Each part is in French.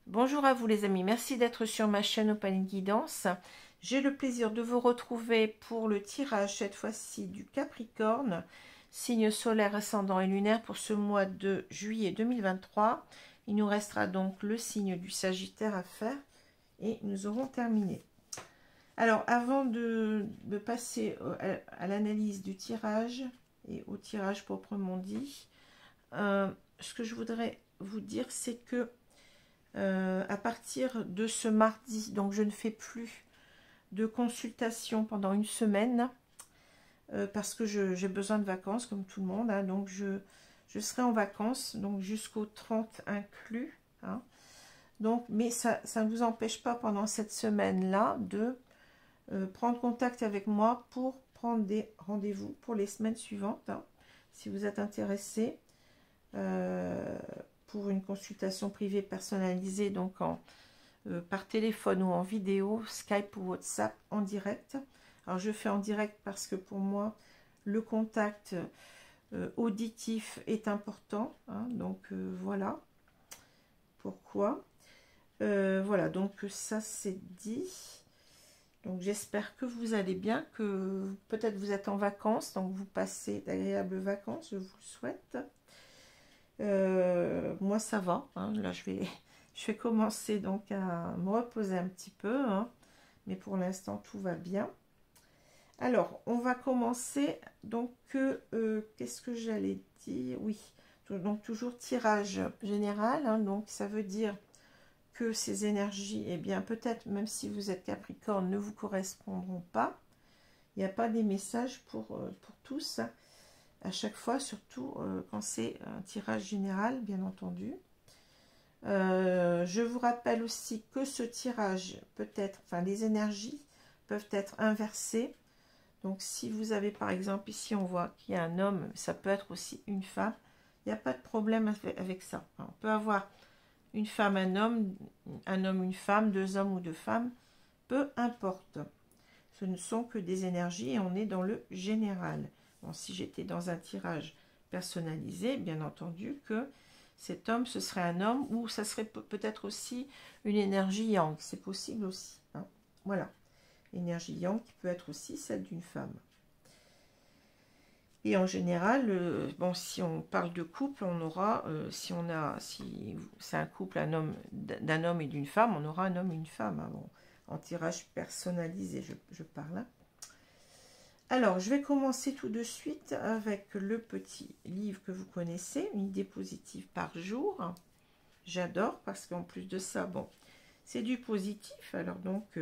Bonjour à vous les amis, merci d'être sur ma chaîne Open Guidance. J'ai le plaisir de vous retrouver pour le tirage cette fois-ci du Capricorne, signe solaire, ascendant et lunaire pour ce mois de juillet 2023. Il nous restera donc le signe du Sagittaire à faire et nous aurons terminé. Alors avant de passer à l'analyse du tirage et au tirage proprement dit, ce que je voudrais vous dire c'est que à partir de ce mardi, donc je ne fais plus de consultation pendant une semaine parce que j'ai besoin de vacances comme tout le monde, hein, donc je serai en vacances donc jusqu'au 30 inclus, hein. Donc, mais ça ne vous empêche pas pendant cette semaine-là de prendre contact avec moi pour prendre des rendez-vous pour les semaines suivantes, hein, si vous êtes intéressé pour une consultation privée personnalisée, donc par téléphone ou en vidéo, Skype ou WhatsApp en direct. Alors je fais en direct parce que pour moi le contact auditif est important, hein, donc voilà pourquoi. Voilà, donc ça c'est dit. Donc j'espère que vous allez bien, que peut-être vous êtes en vacances, donc vous passez d'agréables vacances, je vous le souhaite. Moi ça va, hein. Là je vais commencer donc à me reposer un petit peu, hein. Mais pour l'instant tout va bien. Alors on va commencer donc qu'est-ce que j'allais dire, oui, donc toujours tirage général, hein, donc ça veut dire que ces énergies, eh bien peut-être même si vous êtes Capricorne, ne vous correspondront pas. Il n'y a pas des messages pour tous, hein, à chaque fois, surtout quand c'est un tirage général, bien entendu. Je vous rappelle aussi que ce tirage peut être, enfin les énergies peuvent être inversées. Donc si vous avez par exemple, ici on voit qu'il y a un homme, ça peut être aussi une femme, il n'y a pas de problème avec ça. On peut avoir une femme, un homme, une femme, deux hommes ou deux femmes, peu importe. Ce ne sont que des énergies et on est dans le général. Bon, si j'étais dans un tirage personnalisé, bien entendu que cet homme, ce serait un homme ou ça serait peut-être aussi une énergie yang. C'est possible aussi, hein. Voilà. Énergie yang qui peut être aussi celle d'une femme. Et en général, bon, si on parle de couple, on aura, si c'est un couple, d'un homme et d'une femme, on aura un homme et une femme, hein, bon, en tirage personnalisé, je parle. Hein. Alors, je vais commencer tout de suite avec le petit livre que vous connaissez, une idée positive par jour. J'adore parce qu'en plus de ça, bon, c'est du positif. Alors donc,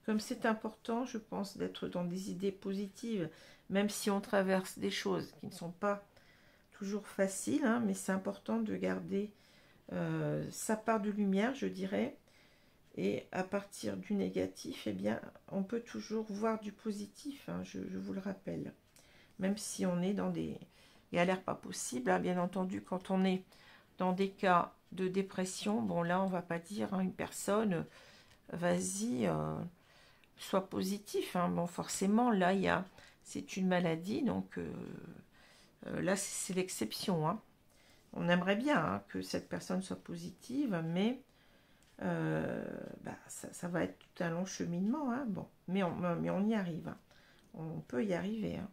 comme c'est important, je pense, d'être dans des idées positives, même si on traverse des choses qui ne sont pas toujours faciles, hein, mais c'est important de garder sa part de lumière, je dirais. Et à partir du négatif, eh bien, on peut toujours voir du positif, hein, je vous le rappelle. Même si on est dans des galères pas possibles, hein, bien entendu, quand on est dans des cas de dépression, bon là, on va pas dire à une personne, vas-y, sois positif, hein. Bon, forcément, là, c'est une maladie, donc là, c'est l'exception, hein. On aimerait bien, hein, que cette personne soit positive, mais ça va être tout un long cheminement, hein. Bon, mais on y arrive, hein. On peut y arriver, hein,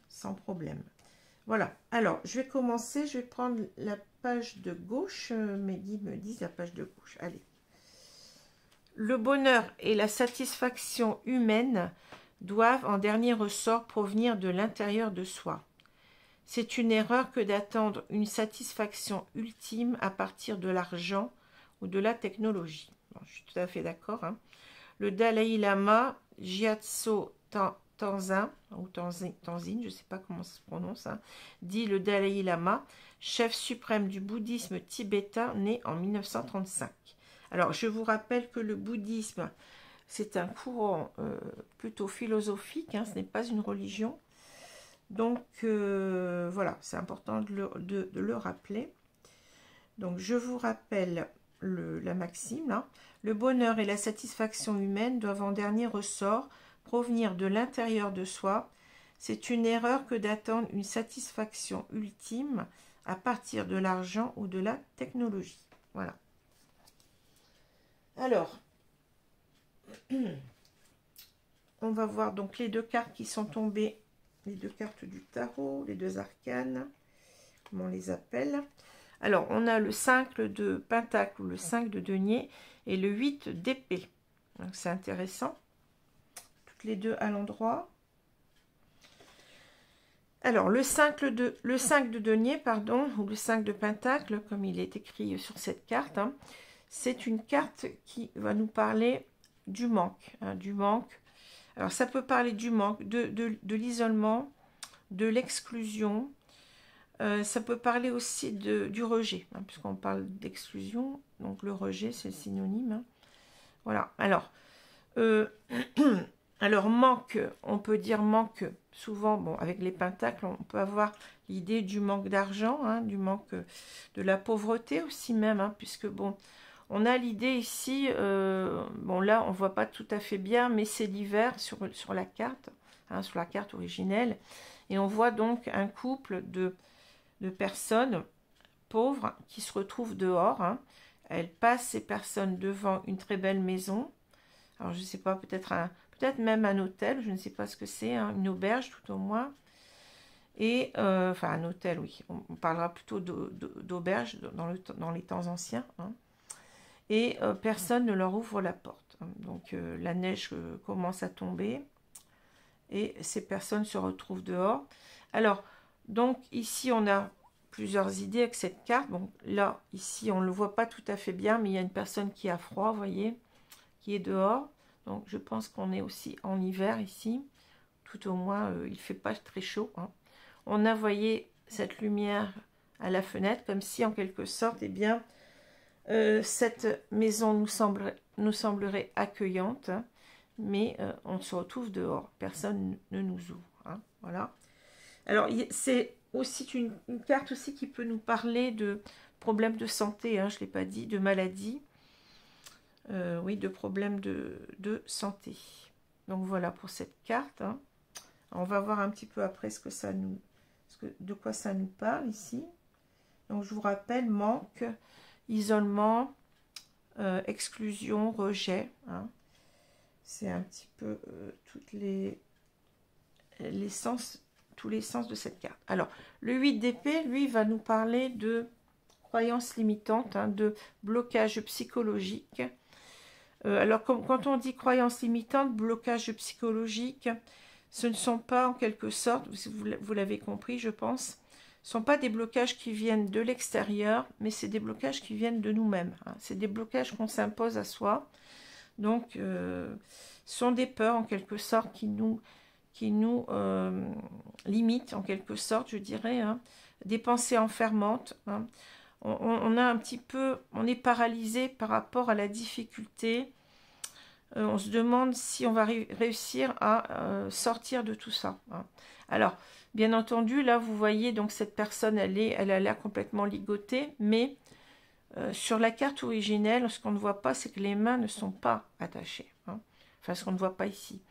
sans problème. Voilà, alors je vais commencer, je vais prendre la page de gauche, mes guides me disent la page de gauche, allez. Le bonheur et la satisfaction humaine doivent en dernier ressort provenir de l'intérieur de soi. C'est une erreur que d'attendre une satisfaction ultime à partir de l'argent ou de la technologie. Bon, je suis tout à fait d'accord, hein. Le Dalai Lama Gyatso Tenzin, ou Tenzin, je ne sais pas comment ça se prononce, hein, dit le Dalai Lama, chef suprême du bouddhisme tibétain, né en 1935. Alors, je vous rappelle que le bouddhisme, c'est un courant plutôt philosophique, hein, ce n'est pas une religion. Donc, voilà, c'est important de le rappeler. Donc, je vous rappelle la maxime, là. Le bonheur et la satisfaction humaine doivent en dernier ressort provenir de l'intérieur de soi. C'est une erreur que d'attendre une satisfaction ultime à partir de l'argent ou de la technologie. Voilà. Alors, on va voir donc les deux cartes qui sont tombées, les deux cartes du tarot, les deux arcanes, comment on les appelle. Alors, on a le 5 de pentacle ou le 5 de denier et le 8 d'épée. Donc, c'est intéressant. Toutes les deux à l'endroit. Alors, le 5 de denier, pardon, ou le 5 de pentacle, comme il est écrit sur cette carte, hein, c'est une carte qui va nous parler du manque. Hein, du manque. Alors, ça peut parler du manque, de l'isolement, de l'exclusion. Ça peut parler aussi du rejet, hein, puisqu'on parle d'exclusion. Donc, le rejet, c'est synonyme. Hein. Voilà. Alors, manque, on peut dire manque, souvent, bon, avec les pentacles, on peut avoir l'idée du manque d'argent, hein, du manque de la pauvreté aussi même, hein, puisque, bon, on a l'idée ici, bon, là, on ne voit pas tout à fait bien, mais c'est l'hiver sur la carte, hein, sur la carte originelle, et on voit donc un couple de personnes pauvres qui se retrouvent dehors, hein. Elles passent ces personnes devant une très belle maison, alors je ne sais pas, peut-être même un hôtel, je ne sais pas ce que c'est, hein, une auberge tout au moins. Et, enfin un hôtel, oui, on parlera plutôt d'auberge dans les temps anciens. Hein. Et personne ne leur ouvre la porte. Hein. Donc la neige commence à tomber et ces personnes se retrouvent dehors. Alors, donc ici on a plusieurs idées avec cette carte. Bon, là, ici on ne le voit pas tout à fait bien, mais il y a une personne qui a froid, vous voyez, qui est dehors. Donc, je pense qu'on est aussi en hiver ici. Tout au moins, il ne fait pas très chaud. Hein. On a, voyé, cette lumière à la fenêtre, comme si, en quelque sorte, eh bien, cette maison nous semblerait accueillante, hein, mais on se retrouve dehors. Personne ne nous ouvre. Hein, voilà. Alors, c'est aussi une carte aussi qui peut nous parler de problèmes de santé, hein, je ne l'ai pas dit, de maladies. Oui, de problèmes de santé. Donc voilà pour cette carte. Hein. On va voir un petit peu après de quoi ça nous parle ici. Donc je vous rappelle, manque, isolement, exclusion, rejet. Hein. C'est un petit peu tous les sens de cette carte. Alors, le 8 d'épée, lui, va nous parler de croyances limitantes, hein, de blocage psychologique. Alors, quand on dit croyances limitantes, blocage psychologique, ce ne sont pas en quelque sorte, vous l'avez compris, je pense, ce ne sont pas des blocages qui viennent de l'extérieur, mais c'est des blocages qui viennent de nous-mêmes. Hein. C'est des blocages qu'on s'impose à soi. Donc, ce sont des peurs en quelque sorte qui nous limitent en quelque sorte, je dirais, hein, des pensées enfermantes. Hein. On a un petit peu, on est paralysé par rapport à la difficulté. On se demande si on va réussir à sortir de tout ça. Hein. Alors, bien entendu, là, vous voyez, donc cette personne, elle a l'air complètement ligotée, mais sur la carte originelle, ce qu'on ne voit pas, c'est que les mains ne sont pas attachées. Hein. Enfin, ce qu'on ne voit pas ici.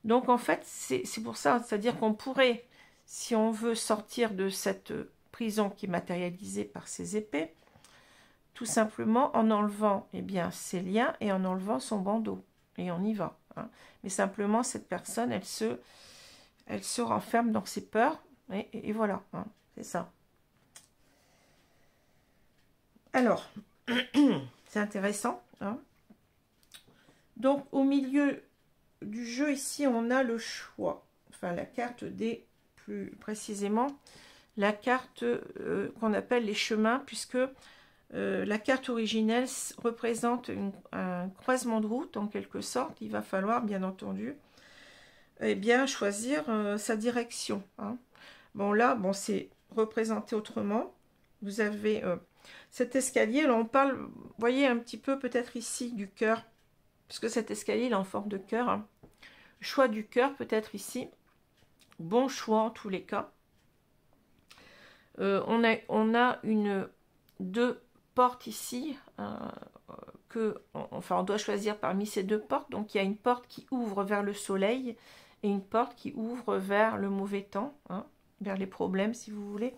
Donc, en fait, c'est pour ça, c'est-à-dire qu'on pourrait, si on veut sortir de cette prison qui est matérialisée par ces épées, tout simplement en enlevant ses liens et en enlevant son bandeau. Et on y va. Hein. Mais simplement, cette personne, elle se renferme dans ses peurs. Et voilà, hein, c'est ça. Alors, c'est intéressant. Hein. Donc, au milieu du jeu, ici, on a le choix. Enfin, la carte des, plus précisément, la carte qu'on appelle les chemins, puisque la carte originelle représente un croisement de route, en quelque sorte. Il va falloir, bien entendu, choisir sa direction. Hein. Bon, là, bon, c'est représenté autrement. Vous avez cet escalier. Alors, on parle, vous voyez, un petit peu, peut-être ici, du cœur, puisque cet escalier, il est en forme de cœur. Hein. Choix du cœur, peut-être ici. Bon choix, en tous les cas. On a deux portes ici, on doit choisir parmi ces deux portes. Donc il y a une porte qui ouvre vers le soleil et une porte qui ouvre vers le mauvais temps, hein, vers les problèmes si vous voulez.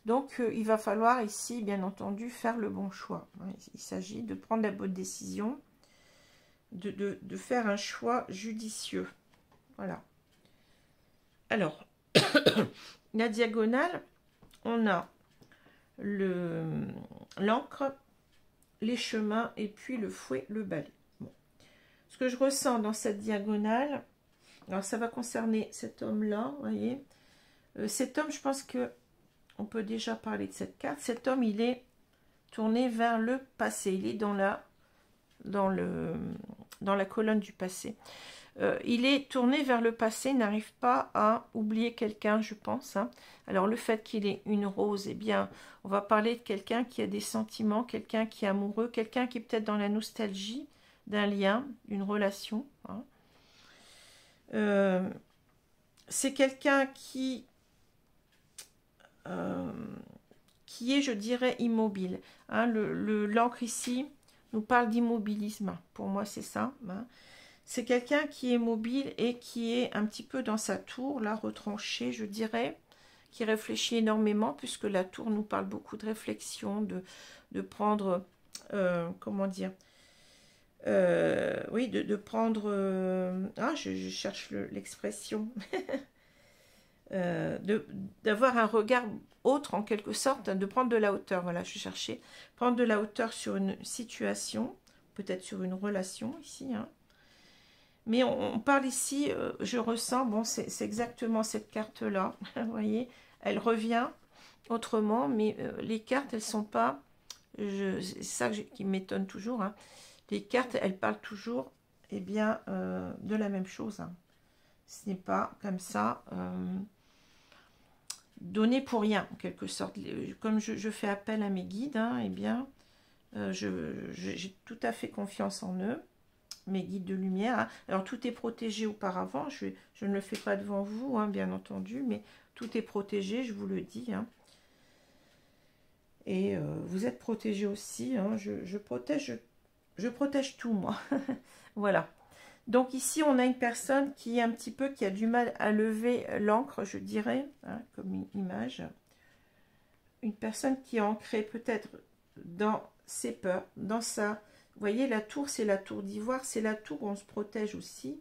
Donc il va falloir ici bien entendu faire le bon choix. Hein. Il s'agit de prendre la bonne décision. de faire un choix judicieux. Voilà. Alors, la diagonale, on a l'encre, les chemins et puis le fouet, le balai. Bon. Ce que je ressens dans cette diagonale, alors ça va concerner cet homme-là, vous voyez. Cet homme, je pense que on peut déjà parler de cette carte. Cet homme, il est tourné vers le passé. Il est dans la colonne du passé. Il est tourné vers le passé, il n'arrive pas à oublier quelqu'un, je pense. Hein. Alors, le fait qu'il ait une rose, eh bien, on va parler de quelqu'un qui a des sentiments, quelqu'un qui est amoureux, quelqu'un qui est peut-être dans la nostalgie d'un lien, d'une relation. Hein. C'est quelqu'un qui est, je dirais, immobile. Hein. L'encre ici nous parle d'immobilisme. Pour moi, c'est ça. Hein. C'est quelqu'un qui est mobile et qui est un petit peu dans sa tour, là, retranché, je dirais, qui réfléchit énormément, puisque la tour nous parle beaucoup de réflexion, de prendre, comment dire, oui, de prendre, je cherche l'expression, d'avoir un regard autre, en quelque sorte, de prendre de la hauteur, voilà, je cherchais, prendre de la hauteur sur une situation, peut-être sur une relation, ici, hein. Mais on parle ici, je ressens, bon, c'est exactement cette carte-là, vous voyez, elle revient autrement, mais les cartes, elles sont pas, c'est ça qui m'étonne toujours, hein. Les cartes, elles parlent toujours, eh bien, de la même chose. Hein. Ce n'est pas comme ça, donné pour rien, en quelque sorte. Comme je fais appel à mes guides, hein, eh bien, j'ai tout à fait confiance en eux. Mes guides de lumière. Hein. Alors, tout est protégé auparavant. Je ne le fais pas devant vous, hein, bien entendu, mais tout est protégé, je vous le dis. Hein. Et vous êtes protégé aussi. Hein. Je protège tout, moi. Voilà. Donc, ici, on a une personne qui a du mal à lever l'encre, je dirais, hein, comme une image. Une personne qui est ancrée peut-être dans ses peurs, dans sa... Vous voyez, la tour, c'est la tour d'ivoire, c'est la tour où on se protège aussi.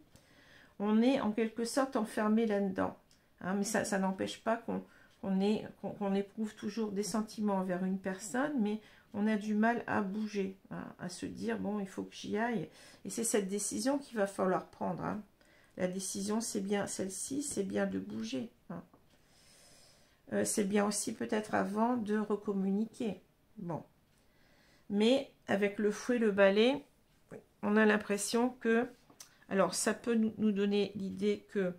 On est en quelque sorte enfermé là-dedans. Hein, mais ça n'empêche pas qu'on éprouve toujours des sentiments envers une personne, mais on a du mal à bouger, hein, à se dire, bon, il faut que j'y aille. Et c'est cette décision qu'il va falloir prendre. Hein. La décision, c'est bien celle-ci, c'est bien de bouger. Hein. C'est bien aussi peut-être avant de recommuniquer. Bon. Mais avec le fouet, le balai, on a l'impression que... Alors, ça peut nous donner l'idée que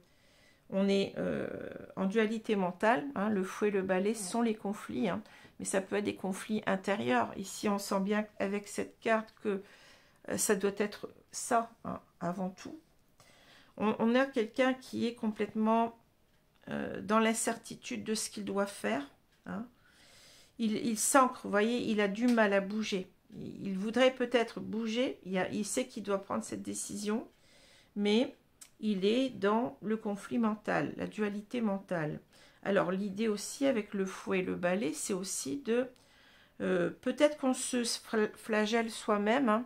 on est en dualité mentale. Hein, le fouet, le balai sont les conflits. Hein, mais ça peut être des conflits intérieurs. Ici, on sent bien avec cette carte que ça doit être ça, hein, avant tout. On a quelqu'un qui est complètement dans l'incertitude de ce qu'il doit faire. Hein. Il s'ancre, vous voyez, il a du mal à bouger. Il voudrait peut-être bouger, il sait qu'il doit prendre cette décision, mais il est dans le conflit mental, la dualité mentale. Alors, l'idée aussi avec le fouet et le balai, c'est aussi de... peut-être qu'on se flagelle soi-même, hein,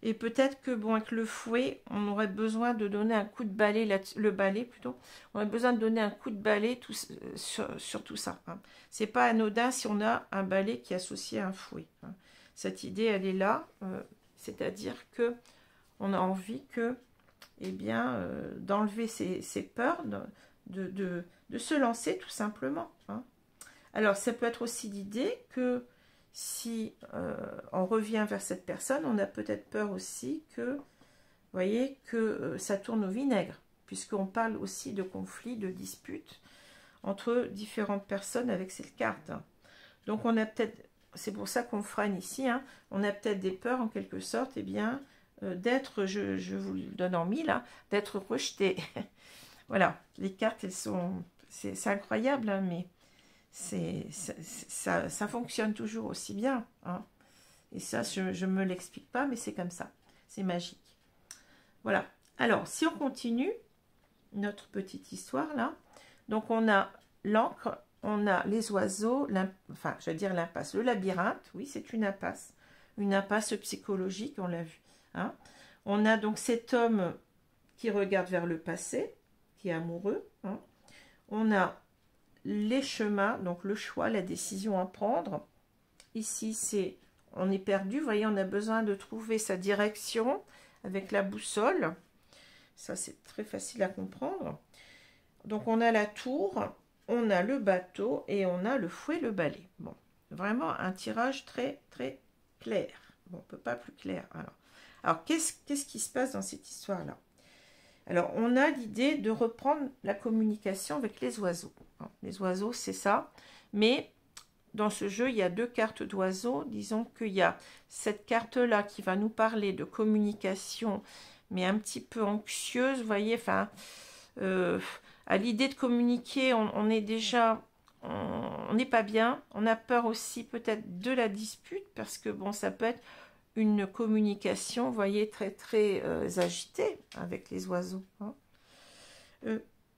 et peut-être que, bon, avec le fouet, on aurait besoin de donner un coup de balai, le balai plutôt, on aurait besoin de donner un coup de balai sur tout ça. Hein. C'est pas anodin si on a un balai qui est associé à un fouet. Hein. Cette idée, elle est là, c'est-à-dire que on a envie que, eh bien, d'enlever ses peurs, de se lancer tout simplement. Hein. Alors, ça peut être aussi l'idée que si on revient vers cette personne, on a peut-être peur aussi que, vous voyez, que ça tourne au vinaigre, puisqu'on parle aussi de conflits, de disputes entre différentes personnes avec cette carte. Donc, on a peut-être, c'est pour ça qu'on freine ici, hein, on a peut-être des peurs en quelque sorte, eh bien, d'être, je vous le donne en mille, hein, d'être rejeté. Voilà, les cartes, elles sont, c'est incroyable, hein, mais ça fonctionne toujours aussi bien. Hein. Et ça, je ne me l'explique pas, mais c'est comme ça. C'est magique. Voilà. Alors, si on continue notre petite histoire, là. Donc, on a l'encre, on a les oiseaux, enfin, je vais dire l'impasse. Le labyrinthe, oui, c'est une impasse. Une impasse psychologique, on l'a vu. Hein. On a donc cet homme qui regarde vers le passé, qui est amoureux. Hein. On a les chemins, donc le choix, la décision à prendre. Ici, on est perdu. Vous voyez, on a besoin de trouver sa direction avec la boussole. Ça, c'est très facile à comprendre. Donc, on a la tour, on a le bateau et on a le fouet, le balai. Bon, vraiment un tirage très, très clair. Bon, on ne peut pas plus clair. Alors qu'est-ce qui se passe dans cette histoire-là? Alors, on a l'idée de reprendre la communication avec les oiseaux. Les oiseaux, c'est ça. Mais dans ce jeu, il y a 2 cartes d'oiseaux. Disons qu'il y a cette carte-là qui va nous parler de communication, mais un petit peu anxieuse, vous voyez, enfin, à l'idée de communiquer, on est déjà, on n'est pas bien. On a peur aussi peut-être de la dispute, parce que bon, ça peut être une communication, vous voyez, très très agitée avec les oiseaux. Hein.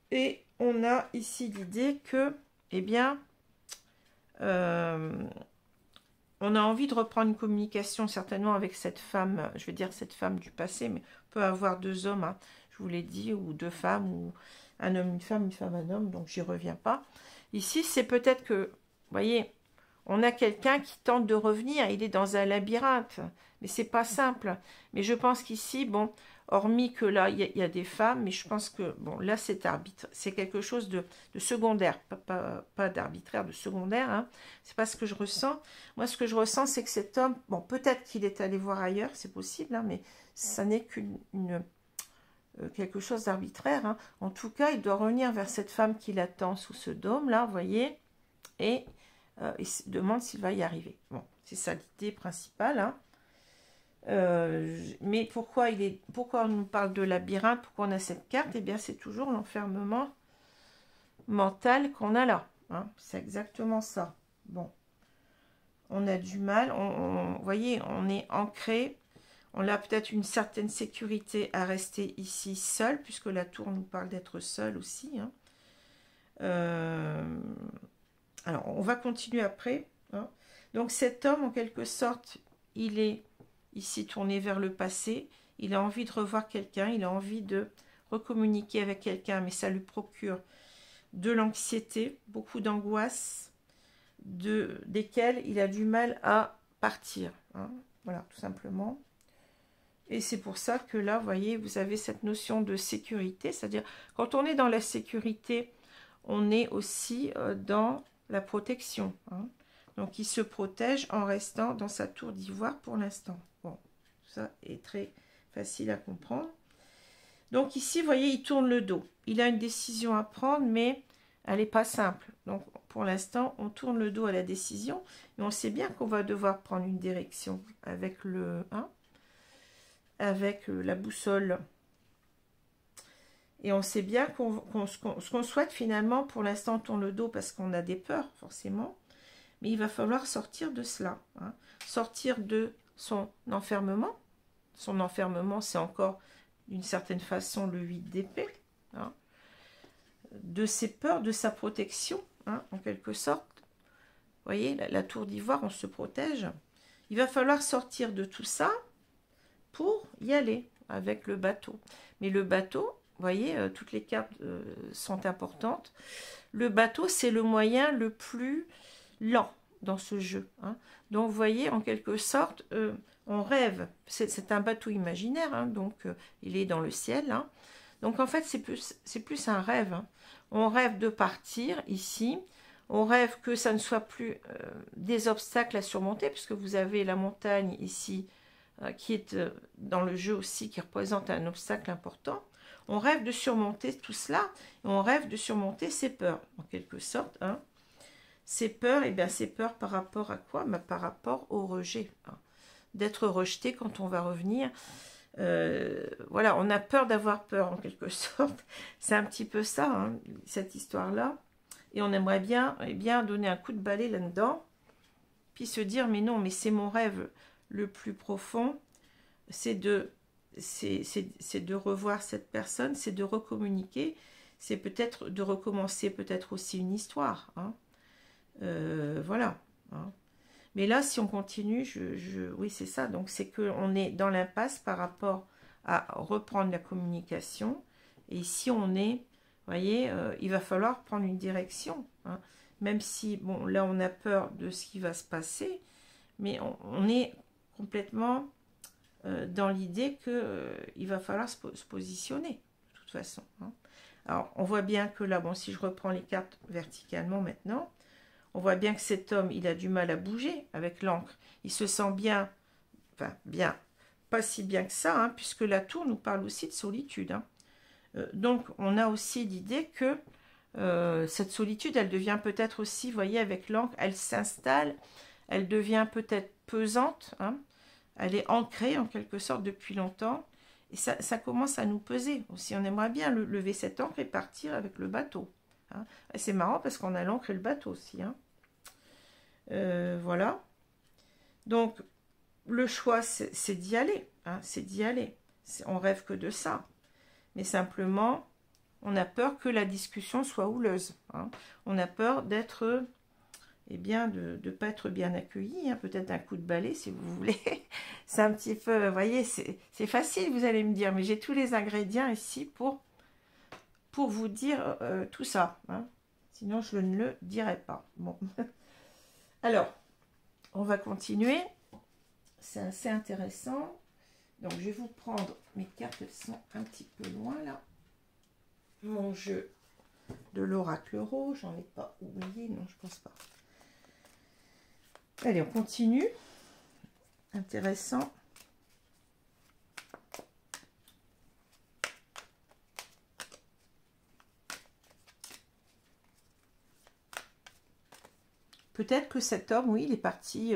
Et on a ici l'idée que, eh bien, on a envie de reprendre une communication certainement avec cette femme, je vais dire cette femme du passé, mais on peut avoir 2 hommes, hein, je vous l'ai dit, ou 2 femmes, ou un homme, une femme, un homme, donc j'y reviens pas. Ici, c'est peut-être que, vous voyez, on a quelqu'un qui tente de revenir, il est dans un labyrinthe, mais c'est pas simple. Mais je pense qu'ici, bon, hormis que là, il y a des femmes, mais je pense que, bon, là, c'est arbitre, c'est quelque chose de secondaire, pas d'arbitraire, de secondaire, hein. C'est pas ce que je ressens. Moi, ce que je ressens, c'est que cet homme, bon, peut-être qu'il est allé voir ailleurs, c'est possible, hein, mais ça n'est quelque chose d'arbitraire, hein. En tout cas, il doit revenir vers cette femme qui l'attend sous ce dôme-là, vous voyez, et il se demande s'il va y arriver. Bon, c'est ça l'idée principale, hein. Mais pourquoi on nous parle de labyrinthe, pourquoi on a cette carte? Eh bien, c'est toujours l'enfermement mental qu'on a là, hein. C'est exactement ça. Bon, on a du mal, vous voyez, on est ancré, on a peut-être une certaine sécurité à rester ici seul, puisque la tour nous parle d'être seul aussi, hein. Alors, on va continuer après, hein. Donc, cet homme, en quelque sorte, il est ici tourné vers le passé. Il a envie de revoir quelqu'un, il a envie de recommuniquer avec quelqu'un, mais ça lui procure de l'anxiété, beaucoup d'angoisse, desquelles il a du mal à partir, hein. Voilà, tout simplement. Et c'est pour ça que là, vous voyez, vous avez cette notion de sécurité, c'est-à-dire, quand on est dans la sécurité, on est aussi dans la protection, hein. Donc, il se protège en restant dans sa tour d'ivoire pour l'instant. Bon, ça est très facile à comprendre. Donc, ici, vous voyez, il tourne le dos. Il a une décision à prendre, mais elle n'est pas simple. Donc, pour l'instant, on tourne le dos à la décision. Et on sait bien qu'on va devoir prendre une direction avec avec la boussole. Et on sait bien ce qu'on souhaite finalement, pour l'instant, on tourne le dos parce qu'on a des peurs, forcément. Mais il va falloir sortir de cela, hein. Sortir de son enfermement. Son enfermement, c'est encore, d'une certaine façon, le 8 d'épée, hein. De ses peurs, de sa protection, hein, en quelque sorte. Vous voyez, la tour d'ivoire, on se protège. Il va falloir sortir de tout ça pour y aller avec le bateau. Mais le bateau, vous voyez, toutes les cartes sont importantes. Le bateau, c'est le moyen le plus lent dans ce jeu, hein. Donc, vous voyez, en quelque sorte, on rêve. C'est un bateau imaginaire, hein, donc il est dans le ciel, hein. Donc, en fait, c'est plus un rêve, hein. On rêve de partir ici. On rêve que ça ne soit plus des obstacles à surmonter, puisque vous avez la montagne ici, qui est dans le jeu aussi, qui représente un obstacle important. On rêve de surmonter tout cela, et on rêve de surmonter ses peurs, en quelque sorte, hein. Ces peurs, eh bien, ces peurs par rapport à quoi? Ben, par rapport au rejet, hein. D'être rejeté quand on va revenir. Voilà, on a peur d'avoir peur, en quelque sorte. C'est un petit peu ça, hein, cette histoire-là. Et on aimerait bien, eh bien, donner un coup de balai là-dedans, puis se dire, mais non, mais c'est mon rêve le plus profond, c'est de revoir cette personne, c'est de recommuniquer, c'est peut-être de recommencer peut-être aussi une histoire, hein. Voilà, hein. Mais là, si on continue, oui, c'est ça. Donc, c'est qu'on est dans l'impasse par rapport à reprendre la communication. Et ici, on est, vous voyez, il va falloir prendre une direction. Hein. Même si, bon, là, on a peur de ce qui va se passer, mais on est complètement dans l'idée qu'il va falloir se positionner, de toute façon. Hein. Alors, on voit bien que là, bon, si je reprends les cartes verticalement maintenant, on voit bien que cet homme, il a du mal à bouger avec l'encre. Il se sent bien, enfin, bien, pas si bien que ça, hein, puisque la tour nous parle aussi de solitude. Hein. Donc, on a aussi l'idée que cette solitude, elle devient peut-être aussi, vous voyez, avec l'encre, elle s'installe, elle devient peut-être pesante, hein, elle est ancrée en quelque sorte depuis longtemps, et ça commence à nous peser aussi. On aimerait bien lever cette encre et partir avec le bateau. Hein. C'est marrant parce qu'on a l'encre et le bateau aussi. Hein. Voilà. Donc, le choix, c'est d'y aller. Hein, c'est d'y aller. On rêve que de ça. Mais simplement, on a peur que la discussion soit houleuse. Hein. On a peur d'être, eh bien, de ne pas être bien accueilli. Hein. Peut-être un coup de balai, si vous voulez. C'est un petit peu, vous voyez, c'est facile, vous allez me dire. Mais j'ai tous les ingrédients ici pour vous dire tout ça. Hein. Sinon, je ne le dirai pas. Bon. Alors, on va continuer. C'est assez intéressant. Donc, je vais vous prendre mes cartes, elles sont un petit peu loin là. Mon jeu de l'oracle rose, j'en ai pas oublié, non, je pense pas. Allez, on continue. Intéressant. Peut-être que cet homme, oui, il est parti.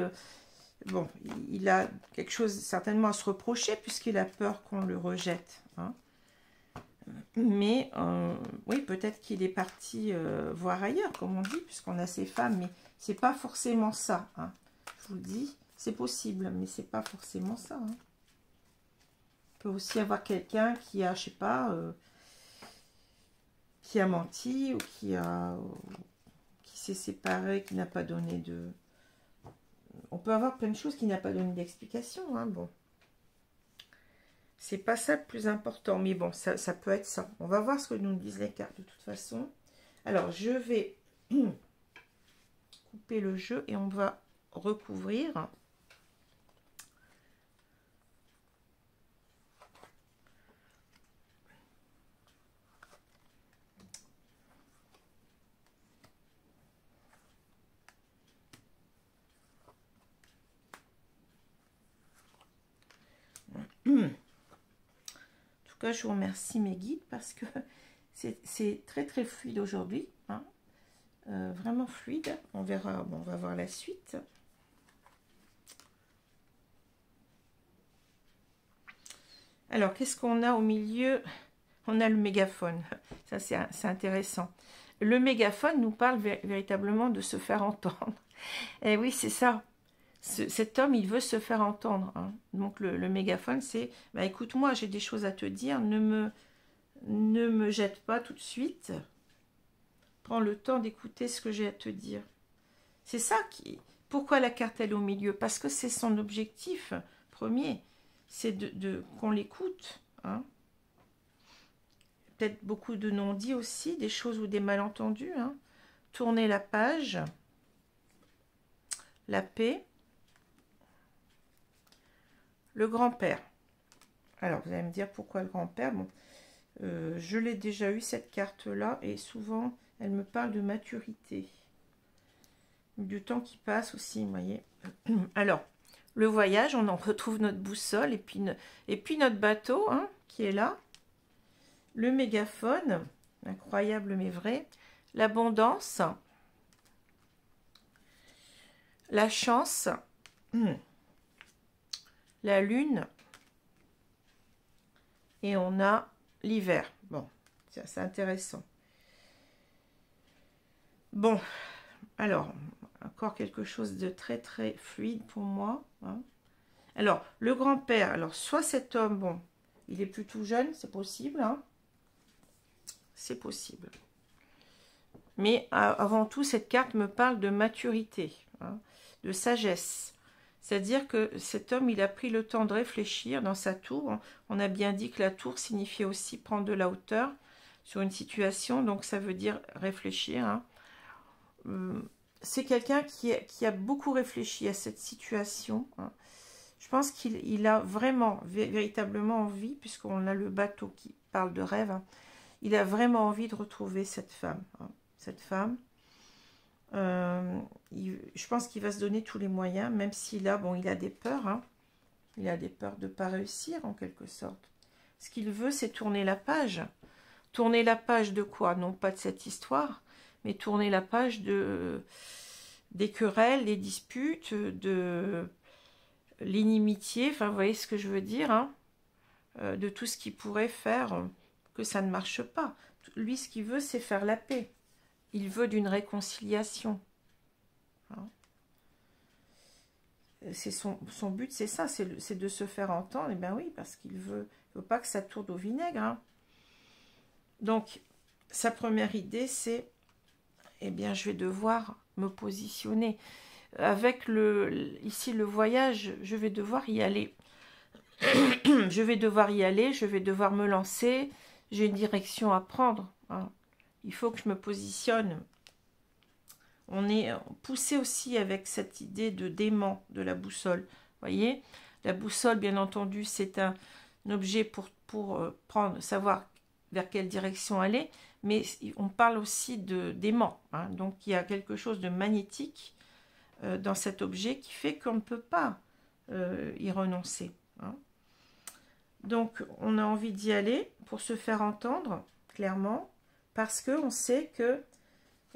Bon, il a quelque chose certainement à se reprocher puisqu'il a peur qu'on le rejette. Hein. Mais oui, peut-être qu'il est parti voir ailleurs, comme on dit, puisqu'on a ces femmes, mais c'est pas forcément ça. Hein. Je vous le dis, c'est possible, mais c'est pas forcément ça. Hein. Il peut aussi avoir quelqu'un qui a, je sais pas, qui a menti ou qui s'est séparé, qui n'a pas donné de... On peut avoir plein de choses qui n'a pas donné d'explication. Hein, bon. C'est pas ça le plus important, mais bon, ça peut être ça. On va voir ce que nous disent les cartes de toute façon. Alors, je vais couper le jeu et on va recouvrir. En tout cas, je vous remercie mes guides parce que c'est très très fluide aujourd'hui. Hein. Vraiment fluide. On verra, bon, on va voir la suite. Alors, qu'est-ce qu'on a au milieu? On a le mégaphone. Ça, c'est intéressant. Le mégaphone nous parle véritablement de se faire entendre. Et oui, c'est ça. Cet homme, il veut se faire entendre. Hein. Donc, le mégaphone, c'est bah, « Écoute-moi, j'ai des choses à te dire. Ne me jette pas tout de suite. Prends le temps d'écouter ce que j'ai à te dire. » C'est ça qui... Pourquoi la carte, elle est au milieu? Parce que c'est son objectif premier. C'est qu'on l'écoute. Hein. Peut-être beaucoup de non-dits aussi, des choses ou des malentendus. Hein. Tourner la page. La paix. Le grand-père. Alors, vous allez me dire pourquoi le grand-père. Bon, je l'ai déjà eu, cette carte-là, et souvent, elle me parle de maturité. Du temps qui passe aussi, vous voyez. Alors, le voyage, on en retrouve notre boussole, et puis notre bateau, hein, qui est là. Le mégaphone, incroyable mais vrai. L'abondance. La chance. La lune. Et on a l'hiver. Bon, c'est intéressant. Bon, alors, encore quelque chose de très très fluide pour moi. Hein. Alors, le grand-père, alors soit cet homme, bon, il est plutôt jeune, c'est possible. Hein. C'est possible. Mais avant tout, cette carte me parle de maturité, hein, de sagesse. C'est-à-dire que cet homme, il a pris le temps de réfléchir dans sa tour. On a bien dit que la tour signifiait aussi prendre de la hauteur sur une situation, donc ça veut dire réfléchir. Hein. C'est quelqu'un qui a beaucoup réfléchi à cette situation. Hein. Je pense qu'il a vraiment, véritablement envie, puisqu'on a le bateau qui parle de rêve, hein, il a vraiment envie de retrouver cette femme. Hein. Cette femme, je pense qu'il va se donner tous les moyens, même s'il a, bon, il a des peurs. Hein. Il a des peurs de ne pas réussir, en quelque sorte. Ce qu'il veut, c'est tourner la page. Tourner la page de quoi? Non pas de cette histoire, mais tourner la page des querelles, des disputes, de l'inimitié, enfin, vous voyez ce que je veux dire, hein, de tout ce qui pourrait faire que ça ne marche pas. Lui, ce qu'il veut, c'est faire la paix. Il veut d'une réconciliation. Hein. C'est son but, c'est ça, c'est de se faire entendre. Et bien oui, parce qu'il veut pas que ça tourne au vinaigre. Hein. Donc, sa première idée, c'est, eh bien, je vais devoir me positionner. Avec ici le voyage, je vais devoir y aller. Je vais devoir y aller, je vais devoir me lancer. J'ai une direction à prendre. Hein. Il faut que je me positionne. On est poussé aussi avec cette idée de d'aimant de la boussole. Vous voyez, la boussole, bien entendu, c'est un objet pour prendre, savoir vers quelle direction aller. Mais on parle aussi d'aimant. Hein. Donc, il y a quelque chose de magnétique dans cet objet qui fait qu'on ne peut pas y renoncer. Hein. Donc, on a envie d'y aller pour se faire entendre, clairement, parce qu'on sait que,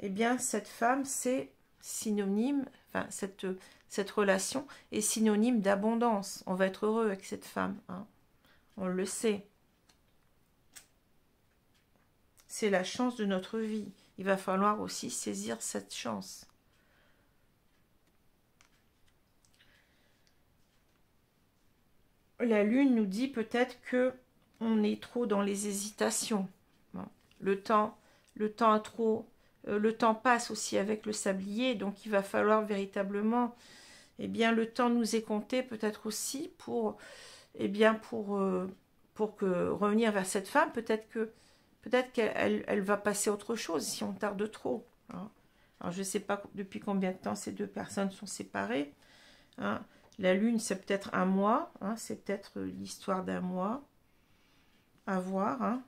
eh bien, cette femme, c'est synonyme, enfin, cette relation est synonyme d'abondance. On va être heureux avec cette femme, hein. On le sait. C'est la chance de notre vie. Il va falloir aussi saisir cette chance. La lune nous dit peut-être que on est trop dans les hésitations. Le temps passe aussi avec le sablier, donc il va falloir véritablement, eh bien, le temps nous est compté peut-être aussi pour, eh bien, pour que revenir vers cette femme. Peut-être qu'elle va passer autre chose si on tarde trop. Hein. Alors je ne sais pas depuis combien de temps ces deux personnes sont séparées. Hein. La lune, c'est peut-être un mois, hein, c'est peut-être l'histoire d'un mois, à voir. Hein.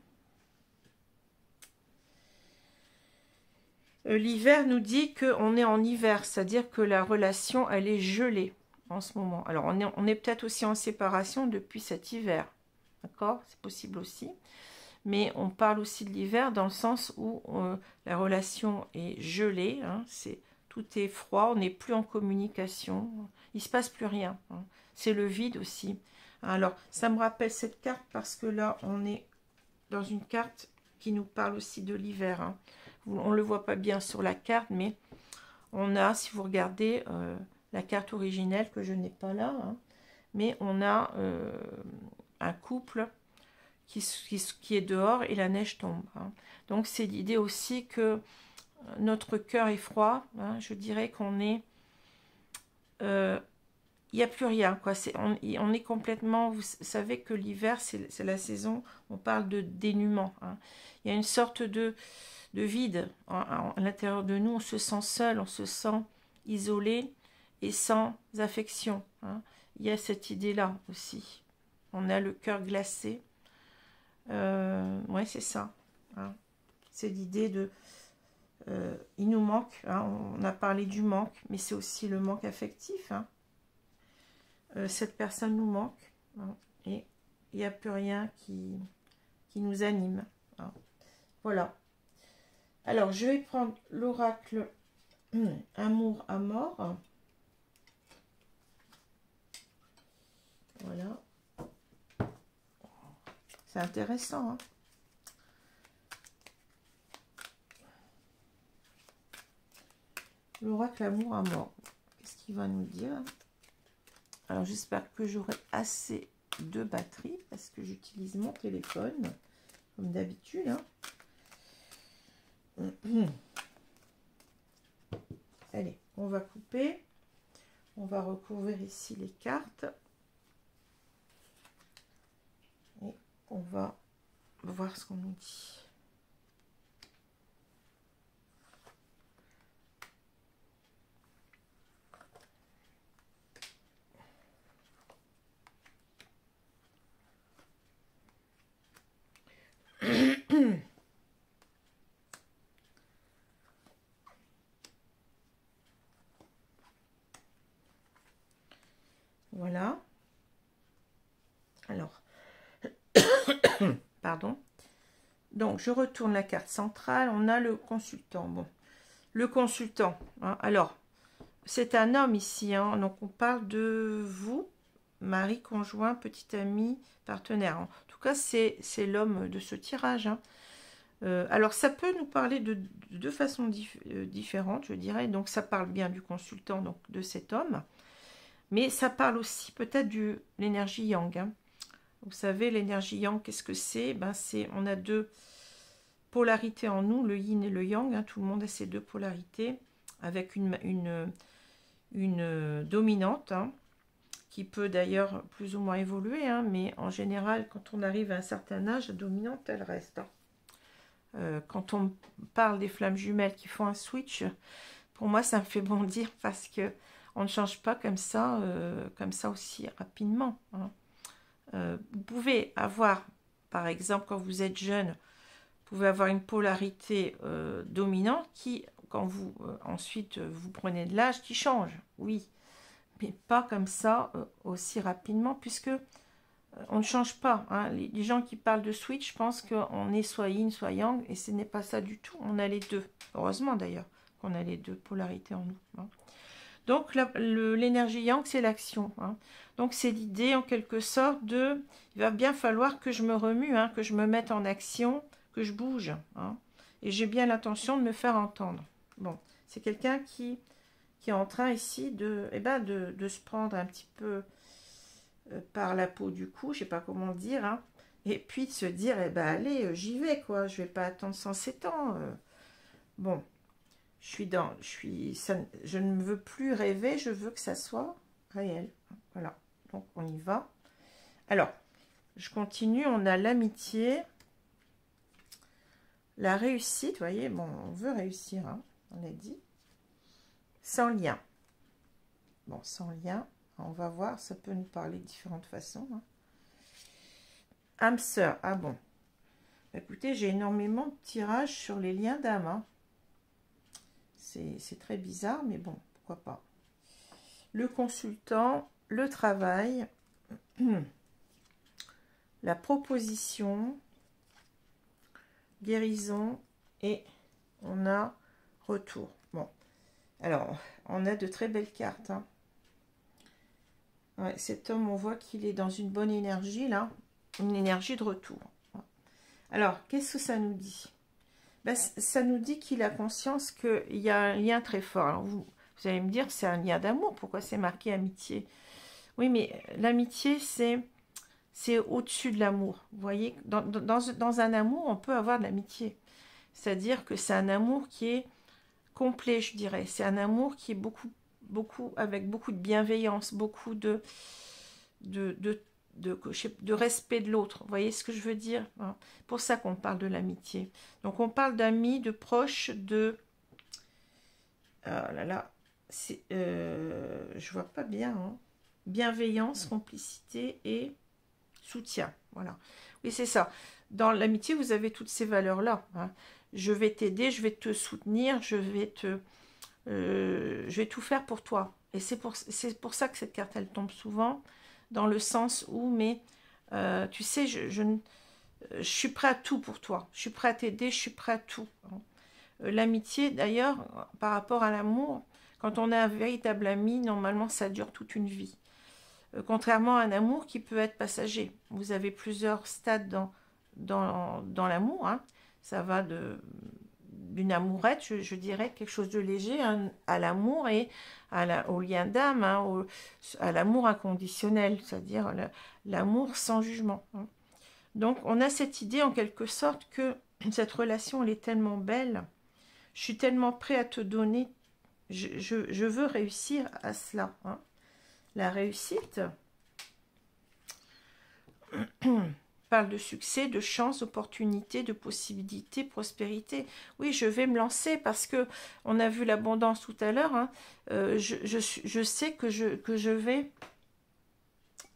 L'hiver nous dit qu'on est en hiver, c'est-à-dire que la relation, elle est gelée en ce moment. Alors, on est peut-être aussi en séparation depuis cet hiver, d'accord? C'est possible aussi. Mais on parle aussi de l'hiver dans le sens où la relation est gelée, hein, tout est froid, on n'est plus en communication, il ne se passe plus rien. Hein. C'est le vide aussi. Alors, ça me rappelle cette carte parce que là, on est dans une carte qui nous parle aussi de l'hiver. Hein. On ne le voit pas bien sur la carte, mais on a, si vous regardez la carte originelle, que je n'ai pas là, hein, mais on a un couple qui est dehors et la neige tombe. Hein. Donc, c'est l'idée aussi que notre cœur est froid. Hein, je dirais qu'on est... il n'y a plus rien, quoi. On est complètement... Vous savez que l'hiver, c'est la saison, on parle de dénuement. Hein. Il y a une sorte de vide à l'intérieur de nous. On se sent seul, on se sent isolé et sans affection. Hein. Il y a cette idée-là aussi. On a le cœur glacé. Ouais, c'est ça. Hein. C'est l'idée de... il nous manque. Hein. On a parlé du manque, mais c'est aussi le manque affectif. Hein. Cette personne nous manque. Hein, et il n'y a plus rien qui nous anime. Hein. Voilà. Alors, je vais prendre l'oracle Amour à mort. Voilà. C'est intéressant. Hein. L'oracle Amour à mort. Qu'est-ce qu'il va nous dire? Alors, j'espère que j'aurai assez de batterie parce que j'utilise mon téléphone comme d'habitude. Hein. Allez, on va couper. On va recouvrir ici les cartes. Et on va voir ce qu'on nous dit. Voilà. Alors, pardon. Donc, je retourne la carte centrale. On a le consultant. Bon, le consultant. Hein, alors, c'est un homme ici. Hein, donc, on parle de vous, mari, conjoint, petit ami, partenaire. En tout cas, c'est l'homme de ce tirage. Hein. Alors, ça peut nous parler de deux façons différentes, je dirais. Donc, ça parle bien du consultant, donc de cet homme. Mais ça parle aussi peut-être de l'énergie yang. Hein. Vous savez, l'énergie yang, qu'est-ce que c'est? Ben, on a deux polarités en nous, le yin et le yang. Hein. Tout le monde a ces deux polarités, avec une dominante, hein, qui peut d'ailleurs plus ou moins évoluer. Hein, mais en général, quand on arrive à un certain âge, la dominante, elle reste. Hein. Quand on parle des flammes jumelles qui font un switch, pour moi, ça me fait bondir parce que on ne change pas comme ça aussi rapidement. Hein. Vous pouvez avoir, par exemple, quand vous êtes jeune, vous pouvez avoir une polarité dominante qui, quand vous ensuite vous prenez de l'âge, qui change, oui, mais pas comme ça aussi rapidement, puisque on ne change pas. Hein. Les gens qui parlent de switch pensent qu'on est soit yin, soit yang, et ce n'est pas ça du tout. On a les deux. Heureusement d'ailleurs qu'on a les deux polarités en nous. Hein. Donc, l'énergie yang, c'est l'action. Hein. Donc, c'est l'idée, en quelque sorte, il va bien falloir que je me remue, hein, que je me mette en action, que je bouge. Hein. Et j'ai bien l'intention de me faire entendre. Bon, c'est quelqu'un qui est en train ici de se prendre un petit peu par la peau du cou, je ne sais pas comment le dire, hein, et puis de se dire, allez, j'y vais, quoi, je ne vais pas attendre 107 ans. Bon. Je ne veux plus rêver, je veux que ça soit réel. Voilà, donc on y va. Alors, je continue, on a l'amitié, la réussite, vous voyez, bon, on veut réussir, hein, on a dit. Sans lien. Bon, sans lien, on va voir, ça peut nous parler de différentes façons. Hein. Âme sœur, ah bon. Écoutez, j'ai énormément de tirages sur les liens d'âme, hein. C'est très bizarre, mais bon, pourquoi pas. Le consultant, le travail, la proposition, guérison, et on a retour. Bon, alors, on a de très belles cartes. Hein. Ouais, cet homme, on voit qu'il est dans une bonne énergie, là, une énergie de retour. Alors, qu'est-ce que ça nous dit? Ben, ça nous dit qu'il a conscience qu'il y a un lien très fort. Alors vous allez me dire, c'est un lien d'amour. Pourquoi c'est marqué amitié? Oui, mais l'amitié, c'est au-dessus de l'amour. Vous voyez, dans un amour, on peut avoir de l'amitié. C'est-à-dire que c'est un amour qui est complet, je dirais. C'est un amour qui est avec beaucoup de bienveillance, beaucoup de respect de l'autre. Vous voyez ce que je veux dire? Hein. Pour ça qu'on parle de l'amitié. Donc on parle d'amis, de proches, de... Ah là là, je vois pas bien. Hein. Bienveillance, complicité et soutien. Voilà. Oui, c'est ça. Dans l'amitié, vous avez toutes ces valeurs-là. Hein. Je vais t'aider, je vais te soutenir, je vais tout faire pour toi. Et c'est pour ça que cette carte, elle tombe souvent, dans le sens où, mais tu sais, je suis prêt à tout pour toi. Je suis prêt à t'aider, je suis prêt à tout. L'amitié, d'ailleurs, par rapport à l'amour, quand on a un véritable ami, normalement, ça dure toute une vie. Contrairement à un amour qui peut être passager. Vous avez plusieurs stades dans l'amour. Hein. Ça va d'une amourette, je dirais, quelque chose de léger, hein, à l'amour et au lien d'âme, hein, à l'amour inconditionnel, c'est-à-dire l'amour sans jugement. Hein. Donc, on a cette idée en quelque sorte que cette relation, elle est tellement belle, je suis tellement prêt à te donner, je veux réussir à cela. Hein. La réussite parle de succès, de chance, d'opportunité, de possibilité, prospérité. Oui, je vais me lancer parce que on a vu l'abondance tout à l'heure. Hein. Je sais que je vais...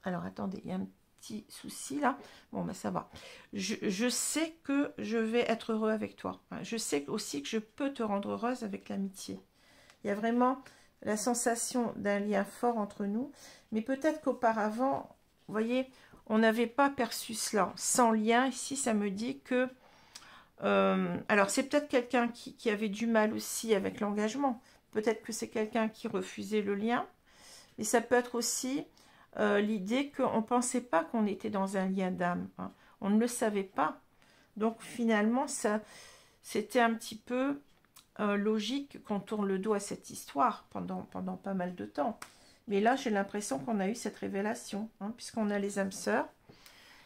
Alors, attendez, il y a un petit souci là. Bon, ben ça va. Je sais que je vais être heureux avec toi. Je sais aussi que je peux te rendre heureuse avec l'amitié. Il y a vraiment la sensation d'un lien fort entre nous. Mais peut-être qu'auparavant, vous voyez, on n'avait pas perçu cela. Sans lien, ici, ça me dit que... alors, c'est peut-être quelqu'un qui avait du mal aussi avec l'engagement. Peut-être que c'est quelqu'un qui refusait le lien. Mais ça peut être aussi l'idée qu'on ne pensait pas qu'on était dans un lien d'âme. Hein. On ne le savait pas. Donc, finalement, c'était un petit peu logique qu'on tourne le dos à cette histoire pendant pas mal de temps. Mais là, j'ai l'impression qu'on a eu cette révélation, hein, puisqu'on a les âmes sœurs.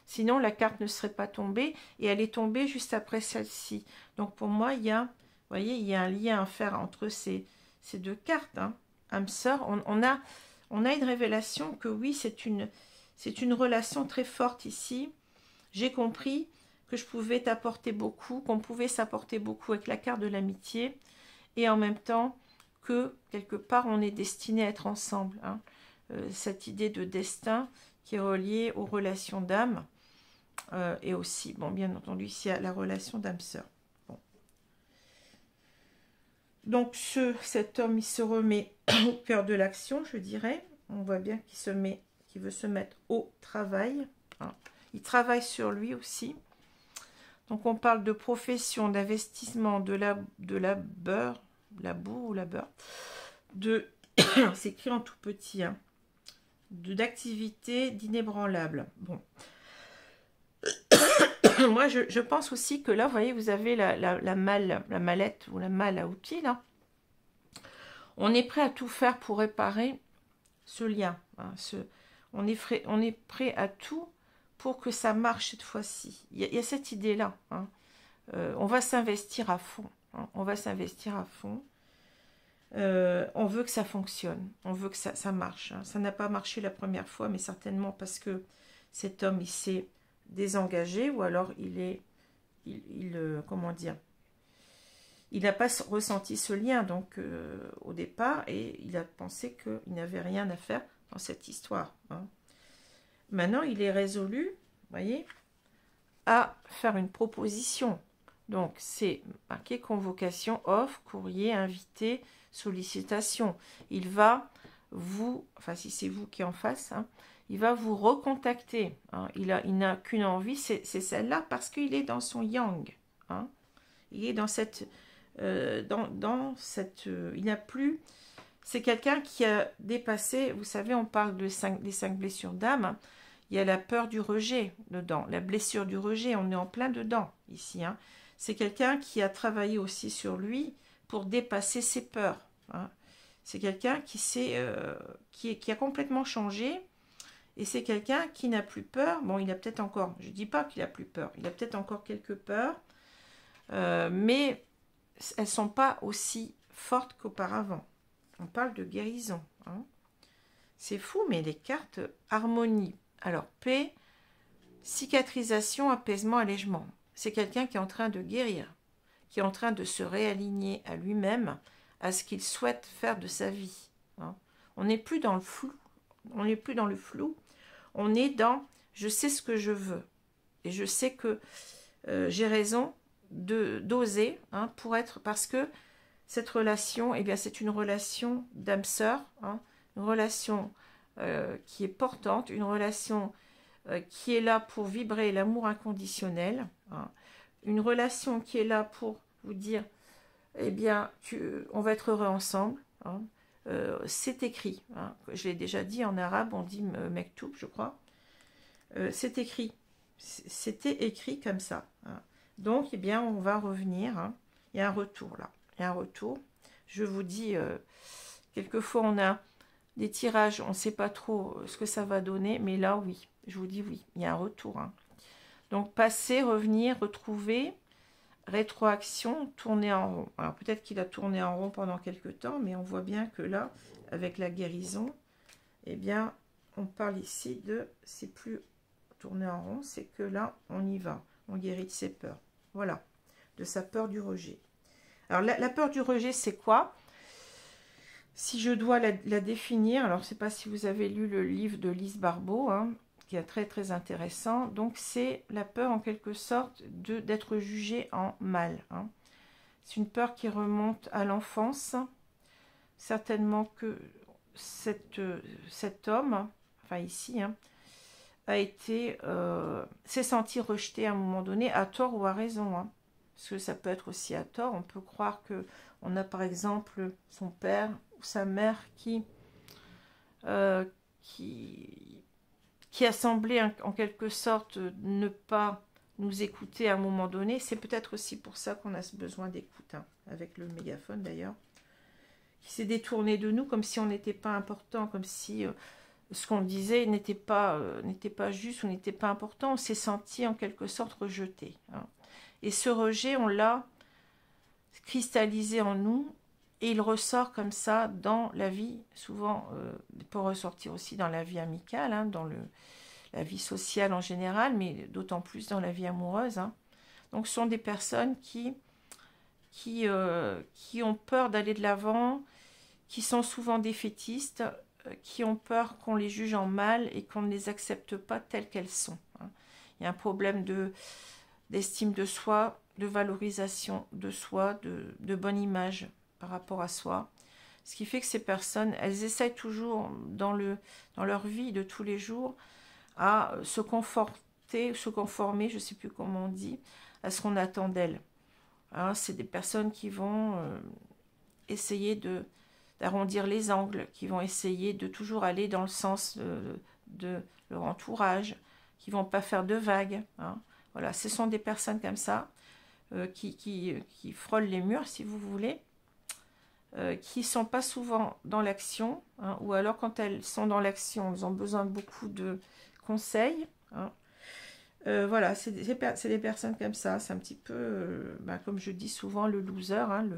Sinon, la carte ne serait pas tombée, et elle est tombée juste après celle-ci. Donc, pour moi, il y a, vous voyez, il y a un lien à faire entre ces deux cartes. Hein. Âmes sœurs, on a une révélation que oui, c'est une relation très forte ici. J'ai compris que je pouvais t'apporter beaucoup, qu'on pouvait s'apporter beaucoup avec la carte de l'amitié, et en même temps que, quelque part, on est destiné à être ensemble. Hein. Cette idée de destin qui est reliée aux relations d'âme, et aussi, bon, bien entendu, ici, il y a la relation d'âme-sœur. Bon. Donc, cet homme, il se remet au cœur de l'action, je dirais. On voit bien qu'il veut se mettre au travail. Hein. Il travaille sur lui aussi. Donc, on parle de profession, d'investissement, de labeur, labour ou labeur, c'est écrit en tout petit, hein, d'activité d'inébranlable. Bon. Moi, je pense aussi que là, vous voyez, vous avez la mallette ou la malle à outils, là. On est prêt à tout faire pour réparer ce lien. Hein, on est prêt à tout pour que ça marche cette fois-ci. Il y a cette idée-là. Hein. On va s'investir à fond. Hein, on va s'investir à fond. On veut que ça fonctionne. On veut que ça marche. Hein. Ça n'a pas marché la première fois, mais certainement parce que cet homme, il s'est désengagé, ou alors comment dire, il n'a pas ressenti ce lien donc au départ, et il a pensé qu'il n'avait rien à faire dans cette histoire. Hein. Maintenant, il est résolu, vous voyez, à faire une proposition. Donc, c'est marqué convocation, offre, courrier, invité, sollicitation. Il va vous, enfin si c'est vous qui est en face, hein, il va vous recontacter. Hein. Il n'a qu'une envie, c'est celle-là, parce qu'il est dans son yang. Hein. Il est dans cette... il n'a plus... C'est quelqu'un qui a dépassé, vous savez, on parle des 5 blessures d'âme. Hein. Il y a la peur du rejet dedans, la blessure du rejet, on est en plein dedans ici. Hein. C'est quelqu'un qui a travaillé aussi sur lui pour dépasser ses peurs. Hein. C'est quelqu'un qui a complètement changé. Et c'est quelqu'un qui n'a plus peur. Bon, il a peut-être encore, je ne dis pas qu'il a plus peur, il a peut-être encore quelques peurs, mais elles ne sont pas aussi fortes qu'auparavant. On parle de guérison. Hein. C'est fou, mais les cartes harmonie. Alors, paix, cicatrisation, apaisement, allègement. C'est quelqu'un qui est en train de guérir, qui est en train de se réaligner à lui-même, à ce qu'il souhaite faire de sa vie. Hein. On n'est plus dans le flou. On n'est plus dans le flou. On est dans « je sais ce que je veux ». Et je sais que j'ai raison d'oser, hein, parce que cette relation, eh bien, c'est une relation d'âme-sœur, hein, une relation qui est portante, une relation qui est là pour vibrer l'amour inconditionnel, hein, une relation qui est là pour vous dire, eh bien, on va être heureux ensemble. Hein. C'est écrit, hein, je l'ai déjà dit en arabe, on dit mektoub, je crois. C'est écrit, c'était écrit comme ça. Hein. Donc, eh bien, on va revenir. Hein. Il y a un retour là, il y a un retour. Je vous dis, quelquefois on a des tirages, on ne sait pas trop ce que ça va donner, mais là, oui, je vous dis oui, il y a un retour. Hein. Donc, passer, revenir, retrouver, rétroaction, tourner en rond. Alors peut-être qu'il a tourné en rond pendant quelques temps, mais on voit bien que là, avec la guérison, eh bien, on parle ici de, c'est plus tourner en rond, c'est que là, on y va, on guérit de ses peurs. Voilà, de sa peur du rejet. Alors la peur du rejet, c'est quoi? Si je dois la définir, alors je ne sais pas si vous avez lu le livre de Lise Barbeau, hein, qui est très très intéressant. Donc c'est la peur en quelque sorte d'être jugé en mal. Hein. C'est une peur qui remonte à l'enfance. Certainement que cet homme, enfin ici, hein, s'est senti rejeté à un moment donné, à tort ou à raison. Hein. Parce que ça peut être aussi à tort. On peut croire que on a par exemple son père ou sa mère qui a semblé en quelque sorte ne pas nous écouter à un moment donné. C'est peut-être aussi pour ça qu'on a ce besoin d'écoute, hein, avec le mégaphone d'ailleurs, qui s'est détourné de nous comme si on n'était pas important, comme si ce qu'on disait n'était pas juste ou n'était pas important. On s'est senti en quelque sorte rejeté. Hein. Et ce rejet, on l'a cristallisé en nous et il ressort comme ça dans la vie, souvent peut ressortir aussi dans la vie amicale, hein, dans la vie sociale en général, mais d'autant plus dans la vie amoureuse. Hein. Donc ce sont des personnes qui ont peur d'aller de l'avant, qui sont souvent défaitistes, qui ont peur qu'on les juge en mal et qu'on ne les accepte pas telles qu'elles sont. Hein. Il y a un problème d'estime de soi, de valorisation de soi, de bonne image par rapport à soi. Ce qui fait que ces personnes, elles essayent toujours dans leur vie de tous les jours à se conformer, je ne sais plus comment on dit, à ce qu'on attend d'elles. Hein, c'est des personnes qui vont essayer d'arrondir les angles, qui vont essayer de toujours aller dans le sens de leur entourage, qui ne vont pas faire de vagues. Hein. Voilà, ce sont des personnes comme ça qui frôlent les murs, si vous voulez, qui ne sont pas souvent dans l'action, hein, ou alors quand elles sont dans l'action, elles ont besoin de beaucoup de conseils. Hein. Voilà, c'est des personnes comme ça, c'est un petit peu, comme je dis souvent, le loser, hein,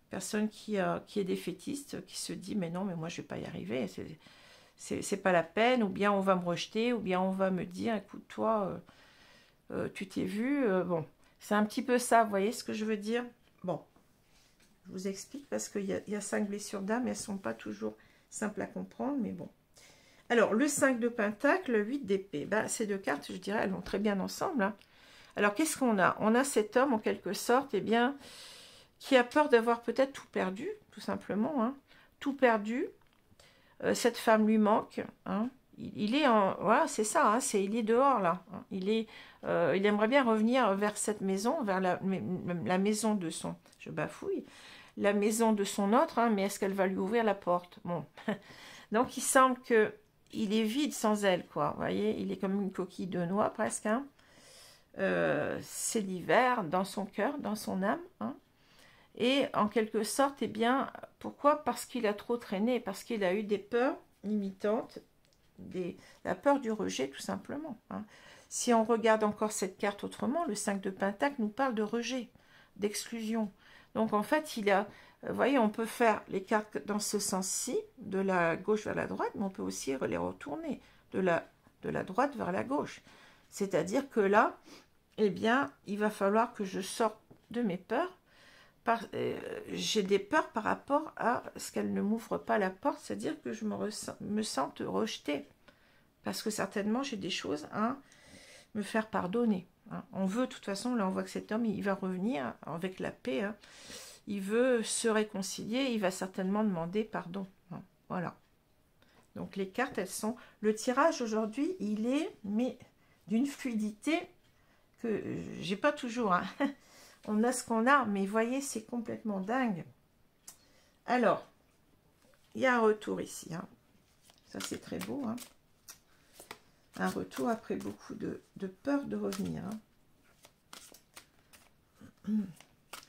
personne qui est défaitiste, qui se dit mais non, mais moi je vais pas y arriver, c'est pas la peine, ou bien on va me rejeter, ou bien on va me dire écoute toi, tu t'es vu, bon, c'est un petit peu ça, vous voyez ce que je veux dire? Bon, je vous explique parce qu'il y a 5 blessures d'âme, elles sont pas toujours simples à comprendre, mais bon. Alors, le 5 de Pentacle, le 8 d'épée, ces deux cartes, je dirais, elles vont très bien ensemble. Hein. Alors, qu'est-ce qu'on a? On a cet homme, en quelque sorte, eh bien, qui a peur d'avoir peut-être tout perdu, tout simplement. Hein. Tout perdu. Cette femme lui manque. Hein. Il est en... Voilà, c'est ça, hein, il est dehors, là. Hein. Il aimerait bien revenir vers cette maison, vers la maison de son... Je bafouille. La maison de son autre, hein, mais est-ce qu'elle va lui ouvrir la porte? Bon. Donc, il semble que il est vide sans elle, quoi. Vous voyez, il est comme une coquille de noix, presque. Hein. C'est l'hiver dans son cœur, dans son âme. Hein. Et en quelque sorte, eh bien, pourquoi? Parce qu'il a trop traîné, parce qu'il a eu des peurs limitantes, la peur du rejet, tout simplement. Hein. Si on regarde encore cette carte autrement, le 5 de Pentacle nous parle de rejet, d'exclusion. Donc, en fait, vous voyez, on peut faire les cartes dans ce sens-ci, de la gauche vers la droite, mais on peut aussi les retourner de la droite vers la gauche. C'est-à-dire que là, eh bien, il va falloir que je sorte de mes peurs. J'ai des peurs par rapport à ce qu'elle ne m'ouvre pas la porte, c'est-à-dire que je me sente rejetée. Parce que certainement, j'ai des choses à me faire pardonner. Hein. On veut, de toute façon, là, on voit que cet homme, il va revenir avec la paix, hein. Il veut se réconcilier, il va certainement demander pardon. Hein. Voilà. Donc les cartes, elles sont... Le tirage aujourd'hui, il est mais d'une fluidité que j'ai pas toujours. Hein. On a ce qu'on a, mais voyez, c'est complètement dingue. Alors, il y a un retour ici. Hein. Ça, c'est très beau. Hein. Un retour après beaucoup de peur de revenir. Hein.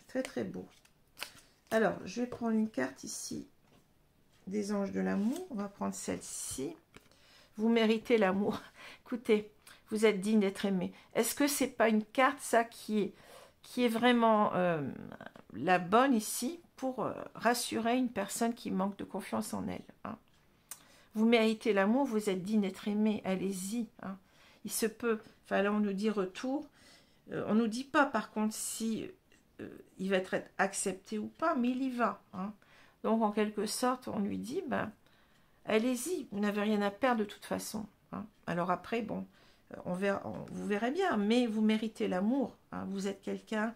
Très, très beau. Alors, je vais prendre une carte ici des anges de l'amour. On va prendre celle-ci. Vous méritez l'amour. Écoutez, vous êtes digne d'être aimé. Est-ce que c'est pas une carte, ça, qui qui est vraiment la bonne ici pour rassurer une personne qui manque de confiance en elle. Hein. Vous méritez l'amour, vous êtes digne d'être aimé, allez-y. Hein. Il se peut, enfin là on nous dit retour, on nous dit pas par contre si il va être accepté ou pas, mais il y va. Hein. Donc en quelque sorte on lui dit, ben, allez-y, vous n'avez rien à perdre de toute façon. Hein. Alors après, bon, vous verrez bien, mais vous méritez l'amour. Hein. Vous êtes quelqu'un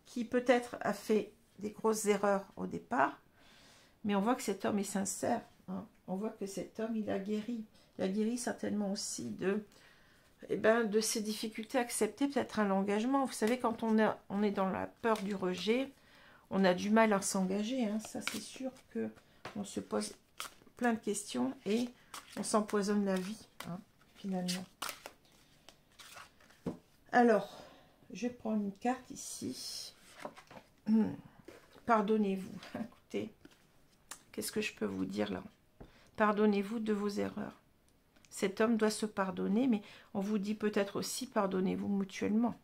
qui peut-être a fait des grosses erreurs au départ, mais on voit que cet homme est sincère. Hein. On voit que cet homme, il a guéri. Il a guéri certainement aussi de ses difficultés à accepter peut-être un engagement. Vous savez, quand on est dans la peur du rejet, on a du mal à s'engager. Hein. Ça, c'est sûr qu'on se pose plein de questions et on s'empoisonne la vie, hein, finalement. Alors, je vais prendre une carte ici. Pardonnez-vous. Écoutez, qu'est-ce que je peux vous dire là? Pardonnez-vous de vos erreurs. Cet homme doit se pardonner, mais on vous dit peut-être aussi pardonnez-vous mutuellement.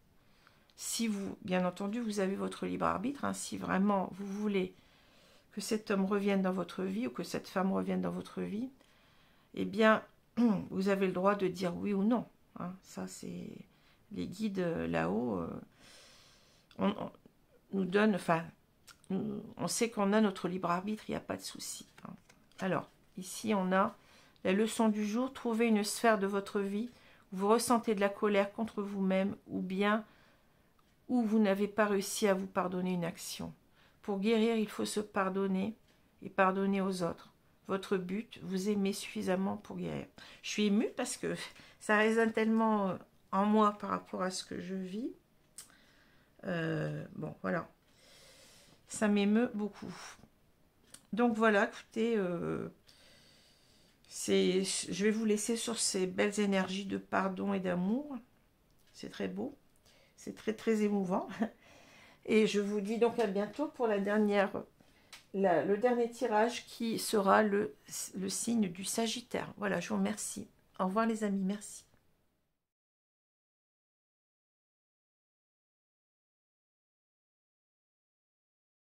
Si vous, bien entendu, vous avez votre libre arbitre, hein, si vraiment vous voulez que cet homme revienne dans votre vie ou que cette femme revienne dans votre vie, eh bien, vous avez le droit de dire oui ou non. Hein. Ça, c'est les guides là-haut. On nous donne, enfin, on sait qu'on a notre libre arbitre, il n'y a pas de souci. Hein. Alors, ici, on a la leçon du jour. Trouvez une sphère de votre vie où vous ressentez de la colère contre vous-même ou bien où vous n'avez pas réussi à vous pardonner une action. Pour guérir, il faut se pardonner et pardonner aux autres. Votre but, vous aimer suffisamment pour guérir. Je suis émue parce que ça résonne tellement en moi par rapport à ce que je vis. Bon, voilà. Ça m'émeut beaucoup. Donc voilà, écoutez, je vais vous laisser sur ces belles énergies de pardon et d'amour. C'est très beau. C'est très, très émouvant. Et je vous dis donc à bientôt pour le dernier tirage qui sera le signe du Sagittaire. Voilà, je vous remercie. Au revoir les amis, merci.